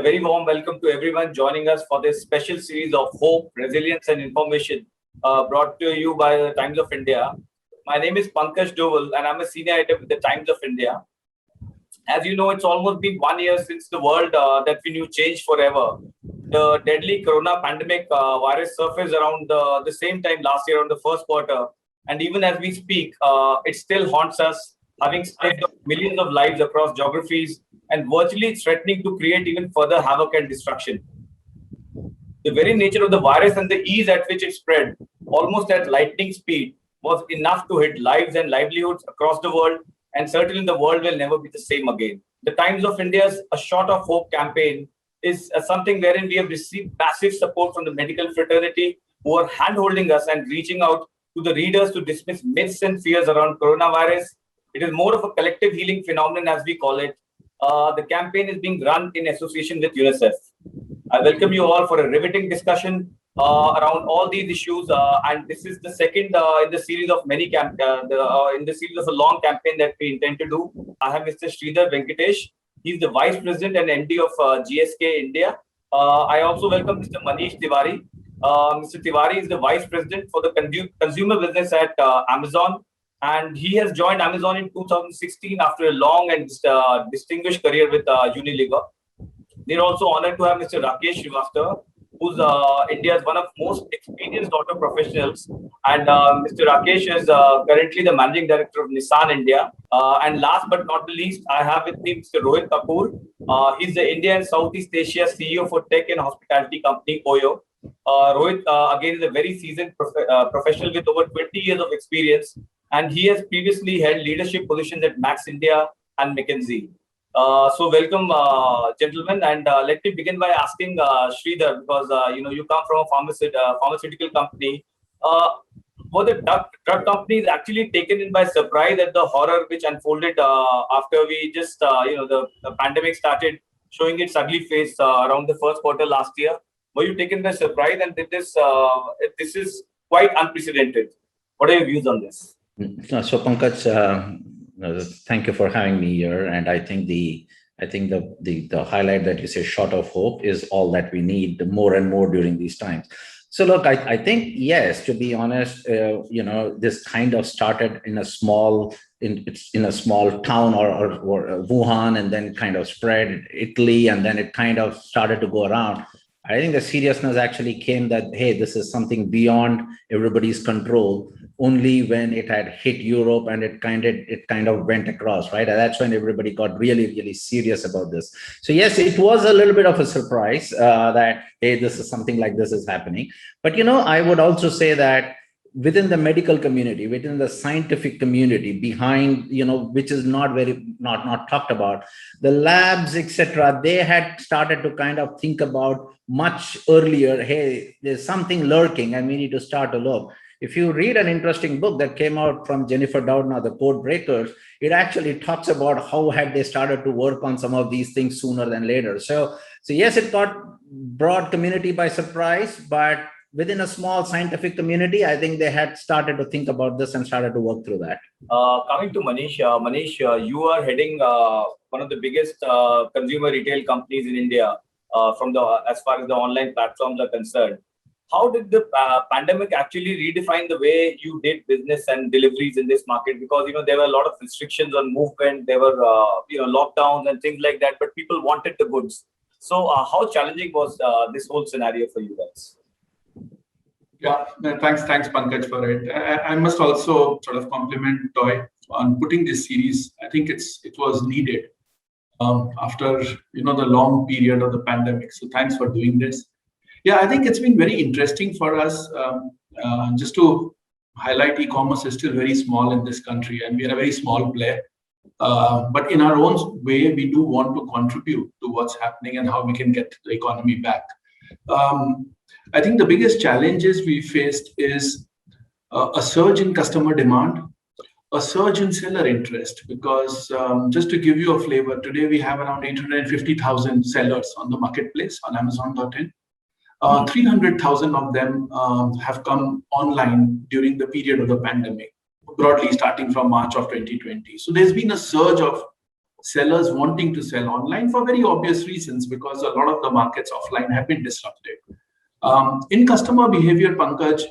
very warm welcome to everyone joining us for this special series of hope, resilience, and information brought to you by the Times of India. My name is Pankaj Doval, and I'm a senior editor with the Times of India. As you know, it's almost been 1 year since the world that we knew changed forever. The deadly corona pandemic virus surfaced around the same time last year on the first quarter. And even as we speak, it still haunts us, having saved millions of lives across geographies and virtually threatening to create even further havoc and destruction. The very nature of the virus and the ease at which it spread, almost at lightning speed, was enough to hit lives and livelihoods across the world, and certainly the world will never be the same again. The Times of India's A Shot of Hope campaign is something wherein we have received massive support from the medical fraternity who are hand-holding us and reaching out to the readers to dismiss myths and fears around coronavirus. It is more of a collective healing phenomenon, as we call it. The campaign is being run in association with UNICEF. I welcome you all for a riveting discussion around all these issues, and this is the second in the series of in the series of a long campaign that we intend to do. I have Mr. Sridhar Venkatesh. He's the Vice President and MD of GSK India. I also welcome Mr. Manish Tiwari. Mr. Tiwari is the Vice President for the consumer business at Amazon, and he has joined Amazon in 2016 after a long and distinguished career with Unilever. We're also honored to have Mr. Rakesh Srivastava, who's India's one of most experienced auto professionals. And Mr. Rakesh is currently the Managing Director of Nissan India. And last but not the least, I have with me Mr. Rohit Kapoor. He's the India and Southeast Asia CEO for tech and hospitality company OYO. Rohit, again, is a very seasoned professional with over 20 years of experience. And he has previously held leadership positions at Max India and McKinsey. So welcome, gentlemen, and let me begin by asking Sridhar, because you come from a pharmaceutical company. Were the drug companies actually taken in by surprise at the horror which unfolded after we just the pandemic started showing its ugly face around the first quarter last year? Were you taken by surprise, and did this is quite unprecedented? What are your views on this? So Pankaj, thank you for having me here, and I think the highlight that you say, shot of hope, is all that we need more and more during these times. So look, I think, yes, to be honest, this kind of started in a small town or Wuhan, and then kind of spread Italy, and then it kind of started to go around. I think the seriousness actually came that, hey, this is something beyond everybody's control, only when it had hit Europe and it kind of went across, right? And that's when everybody got really, really serious about this. So yes, it was a little bit of a surprise that, hey, this is something like this is happening. But, I would also say that within the medical community, within the scientific community, behind, which is not talked about, the labs, etc., they had started to kind of think about much earlier, hey, there's something lurking and we need to start to look. If you read an interesting book that came out from Jennifer Doudna, The Code Breakers, it actually talks about how had they started to work on some of these things sooner than later. So yes, it got broad community by surprise, but within a small scientific community, I think they had started to think about this and started to work through that. Coming to Manish, you are heading one of the biggest consumer retail companies in India as far as the online platforms are concerned. How did the pandemic actually redefine the way you did business and deliveries in this market? Because there were a lot of restrictions on movement, there were lockdowns and things like that, but people wanted the goods. So how challenging was this whole scenario for you guys? Yeah, thanks, Pankaj, for it. I must also sort of compliment Toy on putting this series. I think it was needed after the long period of the pandemic. So thanks for doing this. Yeah, I think it's been very interesting for us. Just to highlight, e-commerce is still very small in this country, and we are a very small player. But in our own way, we do want to contribute to what's happening and how we can get the economy back. I think the biggest challenges we faced is a surge in customer demand, a surge in seller interest, because just to give you a flavor, today we have around 850,000 sellers on the marketplace on Amazon.in. 300,000 of them have come online during the period of the pandemic, broadly starting from March of 2020. So there's been a surge of sellers wanting to sell online for very obvious reasons, because a lot of the markets offline have been disrupted. In customer behavior, Pankaj,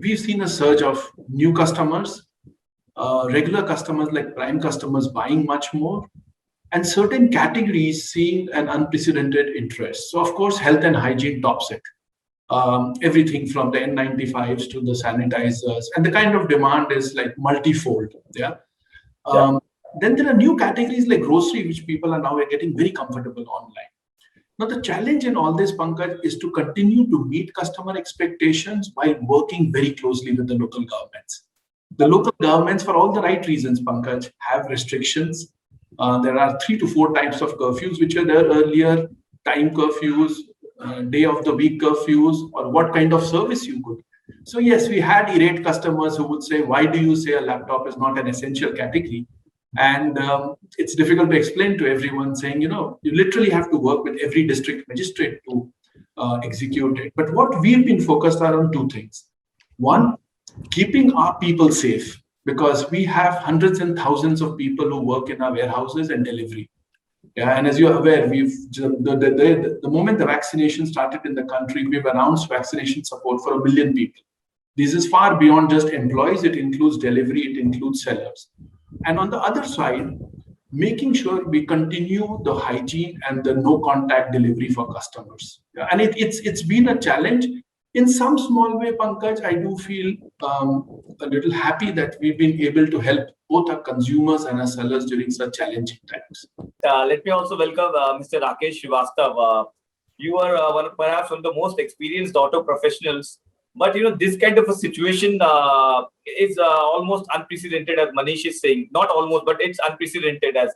we've seen a surge of new customers, regular customers like prime customers buying much more, and certain categories seeing an unprecedented interest. So, of course, health and hygiene tops it. Everything from the N95s to the sanitizers, and the kind of demand is like multifold. Yeah. Then there are new categories like grocery, which people are now getting very comfortable online. Now, the challenge in all this, Pankaj, is to continue to meet customer expectations while working very closely with the local governments. The local governments, for all the right reasons, Pankaj, have restrictions. There are 3 to 4 types of curfews, which were there earlier: time curfews, day of the week curfews, or what kind of service you could. So yes, we had irate customers who would say, why do you say a laptop is not an essential category? And it's difficult to explain to everyone, saying, you literally have to work with every district magistrate to execute it. But what we've been focused on 2 things. One, keeping our people safe, because we have hundreds and thousands of people who work in our warehouses and delivery. Yeah, and as you're aware, the moment the vaccination started in the country, we've announced vaccination support for 1 million people. This is far beyond just employees. It includes delivery, it includes sellers. And on the other side, making sure we continue the hygiene and the no contact delivery for customers. Yeah, and it's been a challenge. In some small way, Pankaj, I do feel a little happy that we've been able to help both our consumers and our sellers during such challenging times. Let me also welcome Mr. Rakesh Srivastav. You are perhaps one of the most experienced auto professionals, but this kind of a situation is almost unprecedented, as Manish is saying. Not almost, but it's unprecedented as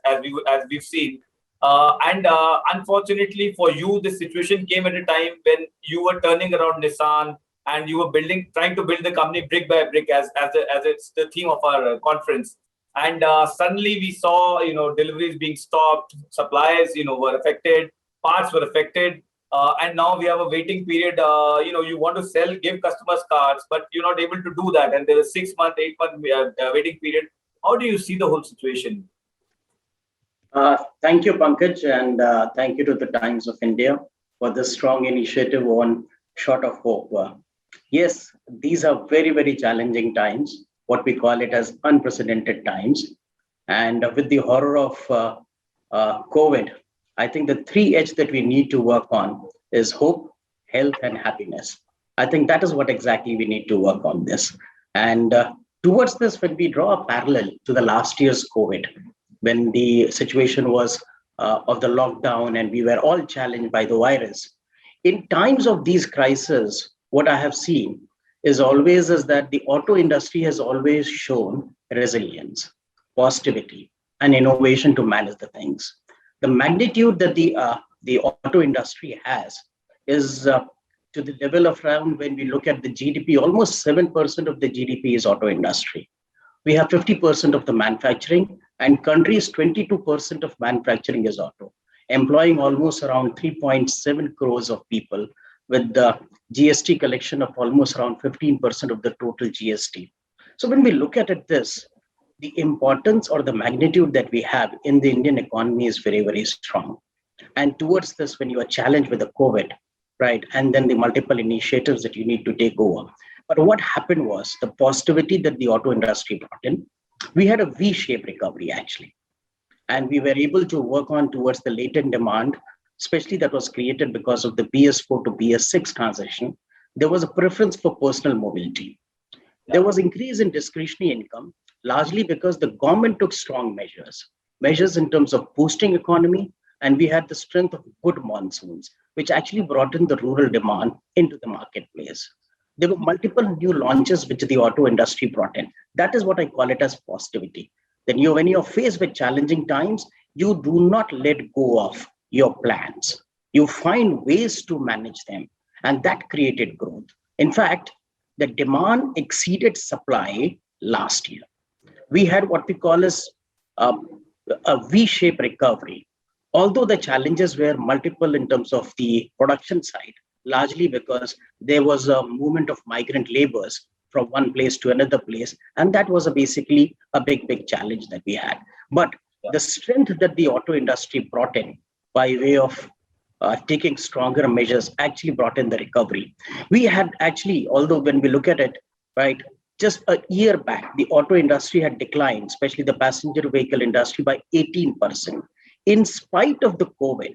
we've seen. And unfortunately for you, this situation came at a time when you were turning around Nissan and you were trying to build the company brick by brick, as it's the theme of our conference. And suddenly we saw, deliveries being stopped, suppliers, were affected, parts were affected, and now we have a waiting period. You want to give customers cars, but you're not able to do that, and there is 6-month, 8-month waiting period. How do you see the whole situation? Thank you, Pankaj, and thank you to the Times of India for this strong initiative on Shot of Hope. Yes, these are very, very challenging times, what we call it as unprecedented times. And with the horror of COVID, I think the 3 H that we need to work on is hope, health, and happiness. I think that is what exactly we need to work on this. And towards this, when we draw a parallel to the last year's COVID, when the situation was of the lockdown and we were all challenged by the virus. In times of these crises, what I have seen is that the auto industry has always shown resilience, positivity, and innovation to manage the things. The magnitude that the auto industry has is to the level of around, when we look at the GDP, almost 7% of the GDP is auto industry. We have 50% of the manufacturing, and countries 22% of manufacturing is auto, employing almost around 3.7 crores of people, with the GST collection of almost around 15% of the total GST. So when we look at this, the importance or the magnitude that we have in the Indian economy is very, very strong. And towards this, when you are challenged with the COVID, right, and then the multiple initiatives that you need to take over. But what happened was the positivity that the auto industry brought in. We had a V-shaped recovery, actually. And we were able to work on towards the latent demand, especially that was created because of the BS4 to BS6 transition. There was a preference for personal mobility. There was increase in discretionary income, largely because the government took strong measures in terms of boosting economy, and we had the strength of good monsoons, which actually brought in the rural demand into the marketplace. There were multiple new launches which the auto industry brought in. That is what I call it as positivity. Then when you're faced with challenging times, you do not let go of your plans. You find ways to manage them, and that created growth. In fact, the demand exceeded supply last year. We had what we call as a V-shaped recovery. Although the challenges were multiple in terms of the production side, largely because there was a movement of migrant laborers from one place to another place. And that was basically a big challenge that we had. But the strength that the auto industry brought in by way of taking stronger measures actually brought in the recovery. We had actually, although when we look at it, right, just a year back, the auto industry had declined, especially the passenger vehicle industry, by 18%. In spite of the COVID,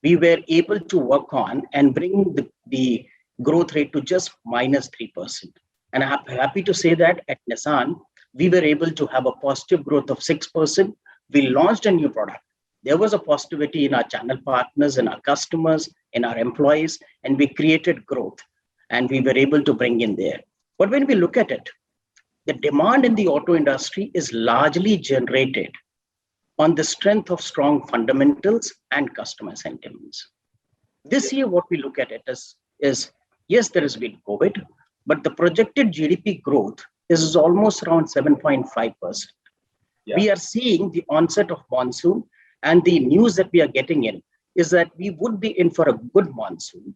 we were able to work on and bring the growth rate to just -3%. And I'm happy to say that at Nissan, we were able to have a positive growth of 6%. We launched a new product. There was a positivity in our channel partners, in our customers, in our employees, and we created growth. And we were able to bring in there. But when we look at it, the demand in the auto industry is largely generated on the strength of strong fundamentals and customer sentiments. This year, what we look at it is yes, there has been COVID, but the projected GDP growth is almost around 7.5%. Yeah. We are seeing the onset of monsoon, and the news that we are getting in is that we would be in for a good monsoon.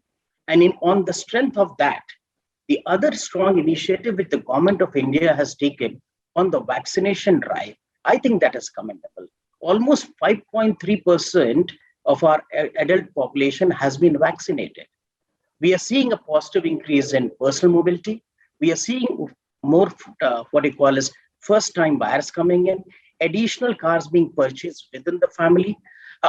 And on the strength of that, the other strong initiative which the government of India has taken on the vaccination drive, I think that is commendable. Almost 5.3% of our adult population has been vaccinated. We are seeing a positive increase in personal mobility. We are seeing more what you call as first-time buyers coming in, additional cars being purchased within the family.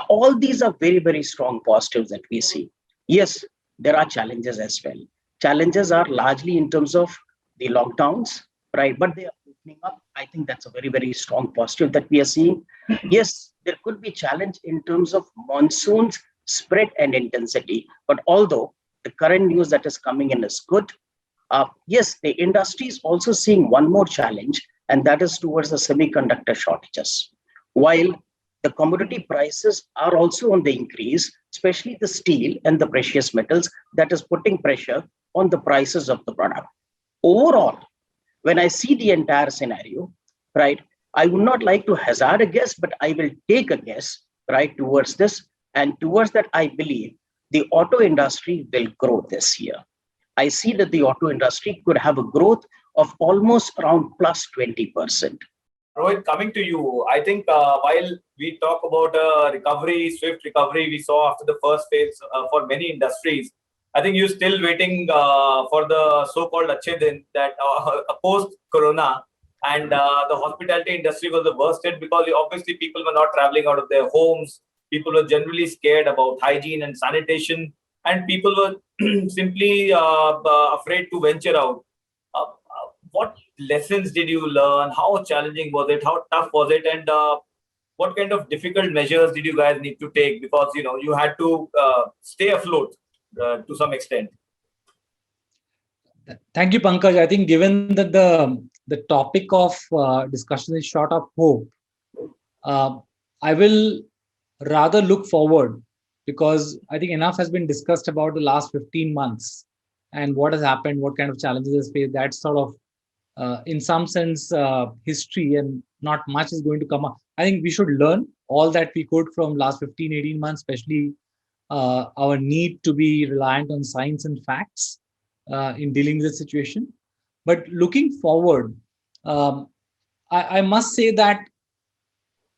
All these are very, very strong positives that we see. Yes, there are challenges as well. Challenges are largely in terms of the lockdowns, right? But they are opening up. I think that's a very, very strong positive that we are seeing. Yes, there could be challenge in terms of monsoons, spread and intensity. But although the current news that is coming in is good, yes, the industry is also seeing one more challenge, and that is towards the semiconductor shortages. While the commodity prices are also on the increase, especially the steel and the precious metals, that is putting pressure on the prices of the product. Overall, when I see the entire scenario, right, I would not like to hazard a guess, but I will take a guess, right, towards this. And towards that, I believe the auto industry will grow this year. I see that the auto industry could have a growth of almost around plus 20%. Rohit, coming to you, I think while we talk about recovery, swift recovery we saw after the first phase for many industries, I think you're still waiting for the so-called Achhe Din, that post-corona, and the hospitality industry was the worst hit because obviously people were not traveling out of their homes. People were generally scared about hygiene and sanitation, and people were simply afraid to venture out. What lessons did you learn? How challenging was it? How tough was it? And what kind of difficult measures did you guys need to take? Because you had to stay afloat to some extent. Thank you, Pankaj. I think given that the topic of discussion is short of hope, I will rather look forward, because I think enough has been discussed about the last 15 months and what has happened, what kind of challenges has faced. That's sort of, in some sense, history, and not much is going to come up. I think we should learn all that we could from last 15, 18 months, especially our need to be reliant on science and facts in dealing with the situation. But looking forward, I must say that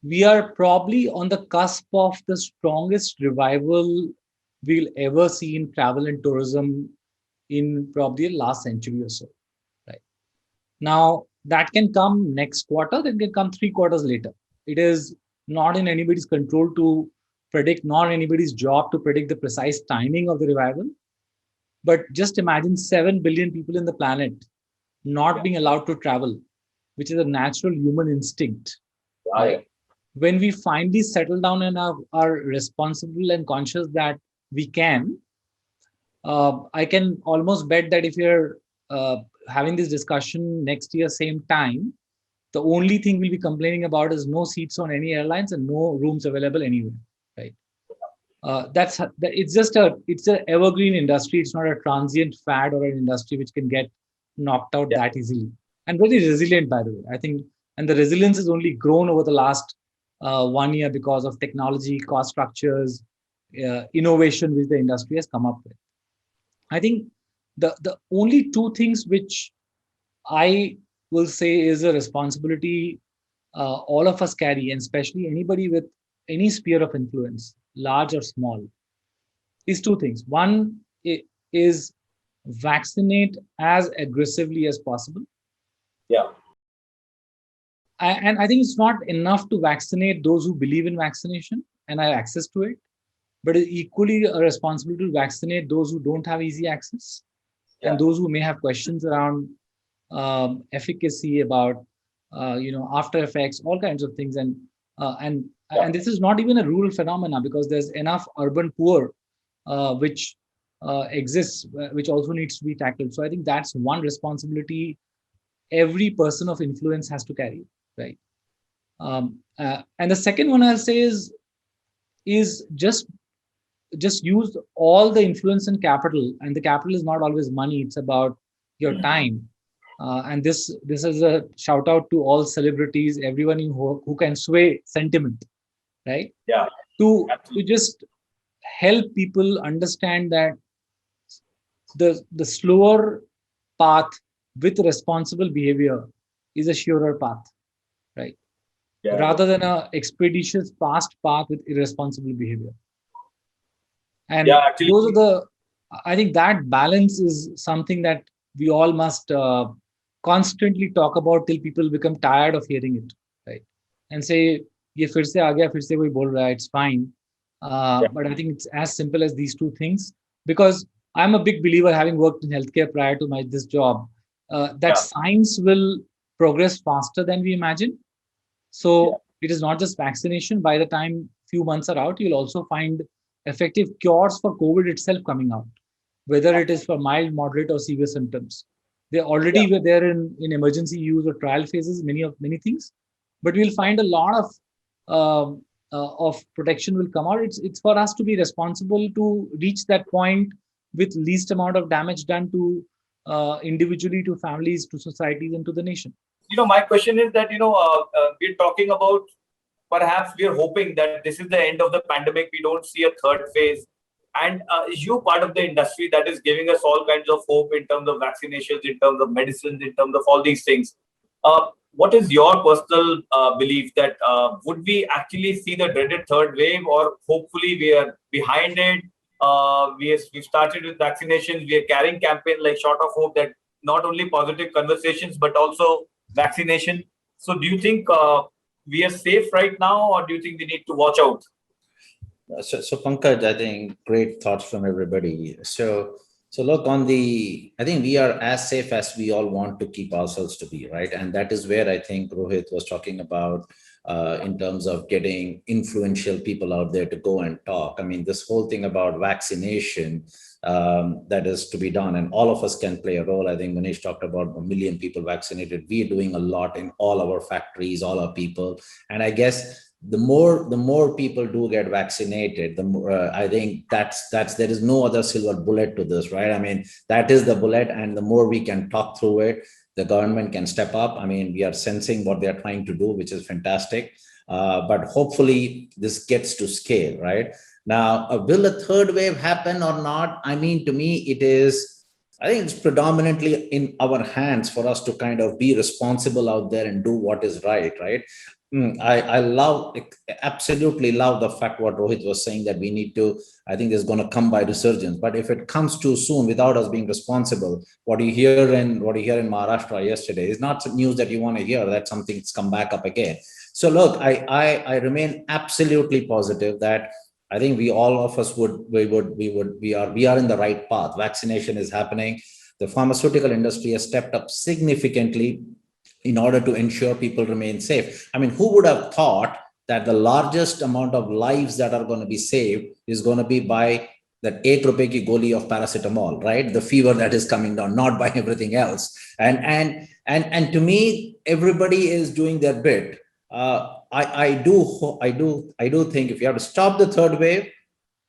we are probably on the cusp of the strongest revival we'll ever see in travel and tourism in probably the last century or so. Right now, that can come next quarter, that can come 3 quarters later. It is not in anybody's control to predict, nor anybody's job to predict the precise timing of the revival. But just imagine 7 billion people in the planet not being allowed to travel, which is a natural human instinct. Right. When we finally settle down and are responsible and conscious that we can, I can almost bet that if you're having this discussion next year, same time, the only thing we'll be complaining about is no seats on any airlines and no rooms available anywhere. Right? It's an evergreen industry. It's not a transient fad or an industry which can get knocked out that easily. And very resilient, by the way. I think, and the resilience has only grown over the last 1 year because of technology, cost structures, innovation which the industry has come up with. I think the only 2 things which I will say is a responsibility all of us carry, and especially anybody with any sphere of influence, large or small, is two things. One is vaccinate as aggressively as possible. Yeah. And I think it's not enough to vaccinate those who believe in vaccination and have access to it, but it's equally a responsibility to vaccinate those who don't have easy access and those who may have questions around efficacy, about after effects, all kinds of things. And this is not even a rural phenomena, because there's enough urban poor which exists, which also needs to be tackled. So I think that's one responsibility every person of influence has to carry, right? And the second one I'll say is just use all the influence and capital. And the capital is not always money; it's about your time. And this is a shout out to all celebrities, everyone who can sway sentiment, right? Yeah. To just help people understand that the slower path with responsible behavior is a surer path, right? Yeah. Rather than a expeditious fast path with irresponsible behavior. And I think that balance is something that we all must constantly talk about till people become tired of hearing it, right? And say, ye fir se aa gaya, fir se koi bol raha hai, it's fine. But I think it's as simple as these two things, because I'm a big believer, having worked in healthcare prior to this job, that science will progress faster than we imagine. So it is not just vaccination. By the time few months are out, you'll also find effective cures for COVID itself coming out, whether it is for mild, moderate, or severe symptoms. They already were there in emergency use or trial phases, many things, but we'll find a lot of protection will come out. It's for us to be responsible to reach that point with least amount of damage done to individually, to families, to societies, and to the nation. My question is that, we're talking about, perhaps we're hoping that this is the end of the pandemic. We don't see a third phase. And you part of the industry that is giving us all kinds of hope in terms of vaccinations, in terms of medicines, in terms of all these things. What is your personal belief that would we actually see the dreaded third wave, or hopefully we are behind it? We've started with vaccinations. We are carrying campaign like Shot of Hope, that not only positive conversations, but also vaccination. So do you think we are safe right now, or do you think we need to watch out? So Pankaj, I think great thoughts from everybody. So look, I think we are as safe as we all want to keep ourselves to be, right? And that is where I think Rohit was talking about in terms of getting influential people out there to go and talk. I mean, this whole thing about vaccination that is to be done, and all of us can play a role. I think Manish talked about 1 million people vaccinated. We are doing a lot in all our factories, all our people. And I guess the more people do get vaccinated, the more I think that's there is no other silver bullet to this, right? I mean, that is the bullet, and the more we can talk through it, the government can step up. I mean, we are sensing what they are trying to do, which is fantastic. But hopefully this gets to scale, right? Now, will a third wave happen or not? I mean, to me, I think it's predominantly in our hands for us to kind of be responsible out there and do what is right, right? I absolutely love the fact what Rohit was saying, that we need to, I think it's going to come by resurgence. But if it comes too soon without us being responsible, what you hear in Maharashtra yesterday is not news that you want to hear. That's something that's come back up again. So look, I remain absolutely positive that I think all of us we are in the right path. Vaccination is happening. The pharmaceutical industry has stepped up significantly in order to ensure people remain safe. I mean, who would have thought that the largest amount of lives that are going to be saved is going to be by that 8 rupee ki goli of paracetamol, right? The fever that is coming down, not by everything else. And to me, everybody is doing their bit. I do think if you have to stop the third wave,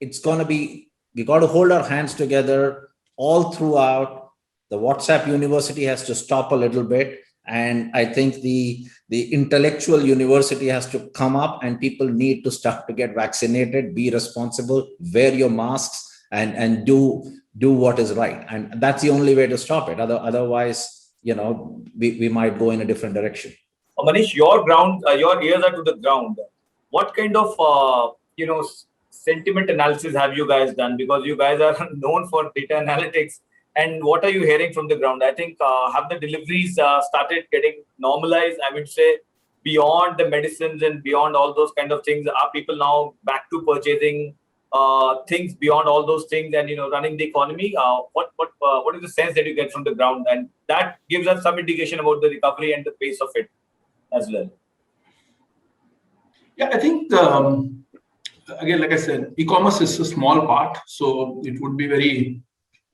it's going to be, we got to hold our hands together all throughout. The WhatsApp university has to stop a little bit. And I think the intellectual university has to come up, and people need to start to get vaccinated, be responsible, wear your masks, and do what is right. And that's the only way to stop it. Otherwise, we might go in a different direction. Manish, your ears are to the ground. What kind of sentiment analysis have you guys done? Because you guys are known for data analytics. And what are you hearing from the ground? I think have the deliveries started getting normalized? I would say beyond the medicines and beyond all those kind of things, are people now back to purchasing things beyond all those things and running the economy? What is the sense that you get from the ground? And that gives us some indication about the recovery and the pace of it as well. Yeah, I think again, like I said, e-commerce is a small part, so it would be very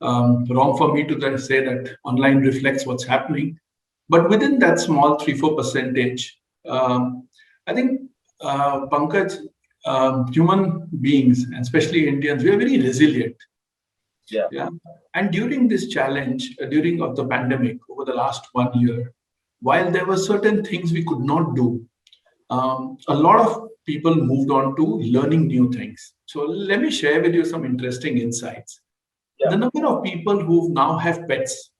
wrong for me to then say that online reflects what's happening. But within that small 3-4%, I think Pankaj, human beings, and especially Indians, we are very resilient. Yeah. And during this challenge, during of the pandemic over the last 1 year, while there were certain things we could not do, a lot of people moved on to learning new things. So let me share with you some interesting insights. Yeah. The number of people who now have pets,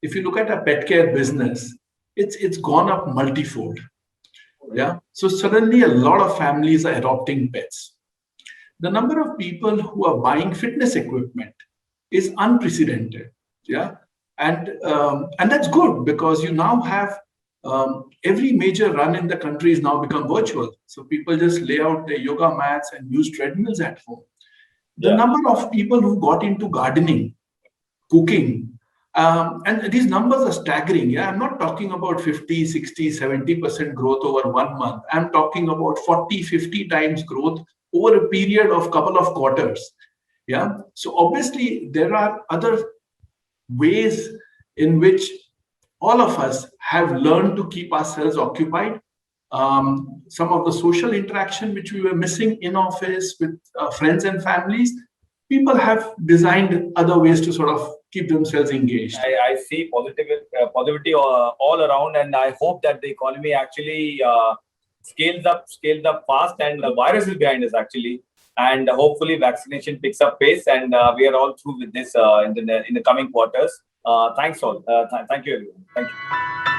if you look at a pet care business, it's gone up multifold. Yeah. So suddenly a lot of families are adopting pets. The number of people who are buying fitness equipment is unprecedented. Yeah. And that's good because you now have every major run in the country is now become virtual. So people just lay out their yoga mats and use treadmills at home. The number of people who got into gardening, cooking, and these numbers are staggering. Yeah, I'm not talking about 50, 60, 70% growth over 1 month. I'm talking about 40, 50 times growth over a period of couple of quarters. Yeah. So obviously there are other ways in which all of us have learned to keep ourselves occupied. Some of the social interaction which we were missing in office with friends and families, people have designed other ways to sort of keep themselves engaged. I see positivity all around, and I hope that the economy actually scales up fast, and the virus is behind us actually, and hopefully vaccination picks up pace, and we are all through with this in the coming quarters. Thanks all. Thank you everyone. Thank you.